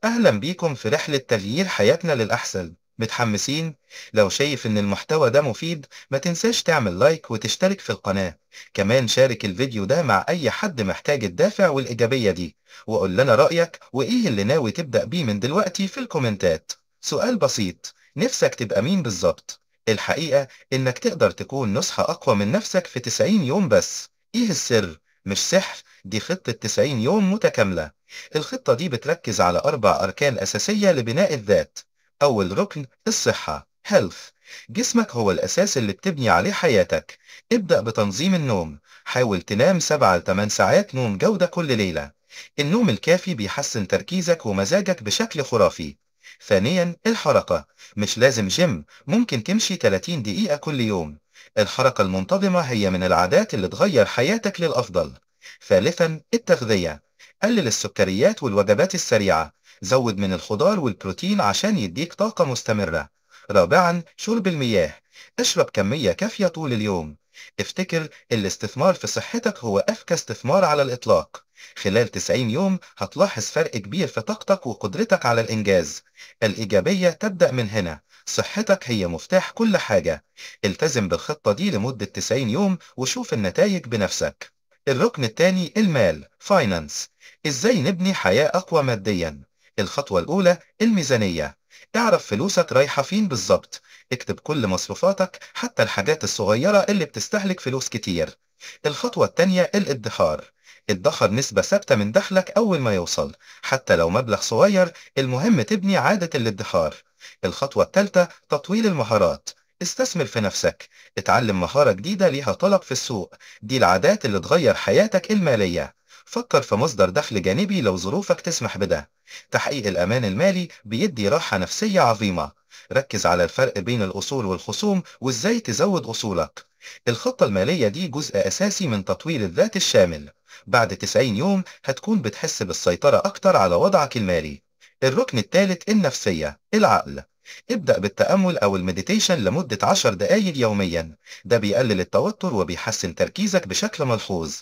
أهلا بيكم في رحلة تغيير حياتنا للأحسن. متحمسين؟ لو شايف إن المحتوى ده مفيد ما تنساش تعمل لايك وتشترك في القناة. كمان شارك الفيديو ده مع أي حد محتاج الدافع والإيجابية دي، وقول لنا رأيك وإيه اللي ناوي تبدأ بيه من دلوقتي في الكومنتات. سؤال بسيط، نفسك تبقى مين بالظبط؟ الحقيقة إنك تقدر تكون نسخة أقوى من نفسك في 90 يوم بس. إيه السر؟ مش سحر، دي خطة 90 يوم متكاملة. الخطة دي بتركز على 4 أركان أساسية لبناء الذات. أول ركن الصحة health. جسمك هو الأساس اللي بتبني عليه حياتك. ابدأ بتنظيم النوم، حاول تنام 7 ل 8 ساعات نوم جودة كل ليلة. النوم الكافي بيحسن تركيزك ومزاجك بشكل خرافي. ثانيا الحركة، مش لازم جيم، ممكن تمشي 30 دقيقة كل يوم. الحركة المنتظمة هي من العادات اللي تغير حياتك للأفضل. ثالثا التغذية، قلل السكريات والوجبات السريعة، زود من الخضار والبروتين عشان يديك طاقة مستمرة. رابعا شرب المياه، اشرب كمية كافية طول اليوم. افتكر الاستثمار في صحتك هو أذكى استثمار على الإطلاق. خلال 90 يوم هتلاحظ فرق كبير في طاقتك وقدرتك على الإنجاز. الإيجابية تبدأ من هنا، صحتك هي مفتاح كل حاجة. التزم بالخطة دي لمدة 90 يوم وشوف النتائج بنفسك. الركن الثاني المال فاينانس، ازاي نبني حياة اقوى ماديا. الخطوة الاولى الميزانية، اعرف فلوسك رايحة فين بالظبط. اكتب كل مصروفاتك حتى الحاجات الصغيرة اللي بتستهلك فلوس كتير. الخطوة التانية الادخار، ادخر نسبة ثابتة من دخلك اول ما يوصل، حتى لو مبلغ صغير، المهم تبني عادة الادخار. الخطوة التالتة تطوير المهارات، استثمر في نفسك، اتعلم مهارة جديدة ليها طلب في السوق. دي العادات اللي تغير حياتك المالية. فكر في مصدر دخل جانبي لو ظروفك تسمح بده. تحقيق الأمان المالي بيدي راحة نفسية عظيمة. ركز على الفرق بين الأصول والخصوم وإزاي تزود أصولك. الخطة المالية دي جزء أساسي من تطوير الذات الشامل. بعد 90 يوم هتكون بتحس بالسيطرة أكتر على وضعك المالي. الركن الثالث النفسية العقل، ابدأ بالتأمل أو المديتيشن لمدة 10 دقايق يوميا. ده بيقلل التوتر وبيحسن تركيزك بشكل ملحوظ.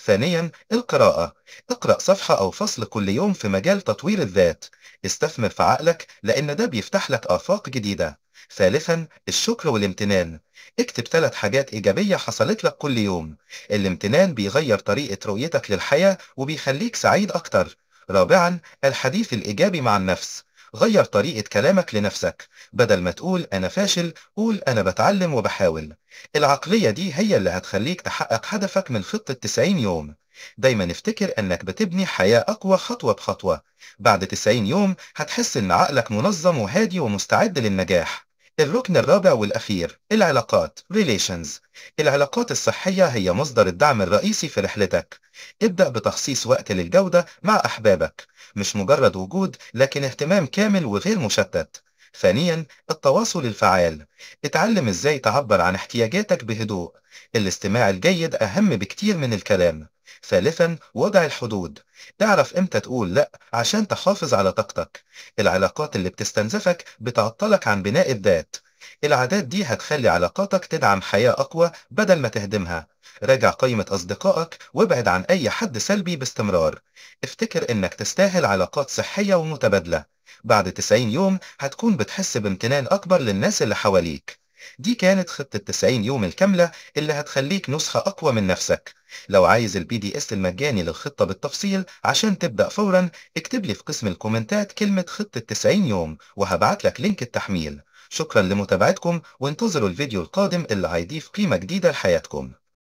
ثانيا القراءة، اقرأ صفحة أو فصل كل يوم في مجال تطوير الذات. استثمر في عقلك لأن ده بيفتح لك آفاق جديدة. ثالثا الشكر والامتنان، اكتب 3 حاجات إيجابية حصلت لك كل يوم. الامتنان بيغير طريقة رؤيتك للحياة وبيخليك سعيد أكتر. رابعا الحديث الإيجابي مع النفس، غير طريقة كلامك لنفسك، بدل ما تقول أنا فاشل قول أنا بتعلم وبحاول. العقلية دي هي اللي هتخليك تحقق هدفك من خطة 90 يوم. دايما افتكر أنك بتبني حياة أقوى خطوة بخطوة. بعد 90 يوم هتحس أن عقلك منظم وهادي ومستعد للنجاح. الركن الرابع والأخير العلاقات relations. العلاقات الصحية هي مصدر الدعم الرئيسي في رحلتك. ابدأ بتخصيص وقت للجودة مع أحبابك، مش مجرد وجود لكن اهتمام كامل وغير مشتت. ثانيا التواصل الفعال، اتعلم ازاي تعبر عن احتياجاتك بهدوء. الاستماع الجيد أهم بكتير من الكلام. ثالثا وضع الحدود، تعرف امتى تقول لا عشان تحافظ على طاقتك. العلاقات اللي بتستنزفك بتعطلك عن بناء الذات. العادات دي هتخلي علاقاتك تدعم حياة أقوى بدل ما تهدمها. راجع قائمة أصدقائك وابعد عن أي حد سلبي باستمرار. افتكر إنك تستاهل علاقات صحية ومتبادلة. بعد 90 يوم هتكون بتحس بامتنان أكبر للناس اللي حواليك. دي كانت خطة 90 يوم الكاملة اللي هتخليك نسخة أقوى من نفسك. لو عايز الPDS المجاني للخطة بالتفصيل عشان تبدأ فورا، اكتب لي في قسم الكومنتات كلمة خطة 90 يوم وهبعت لك لينك التحميل. شكرا لمتابعتكم وانتظروا الفيديو القادم اللي هيضيف قيمة جديدة لحياتكم.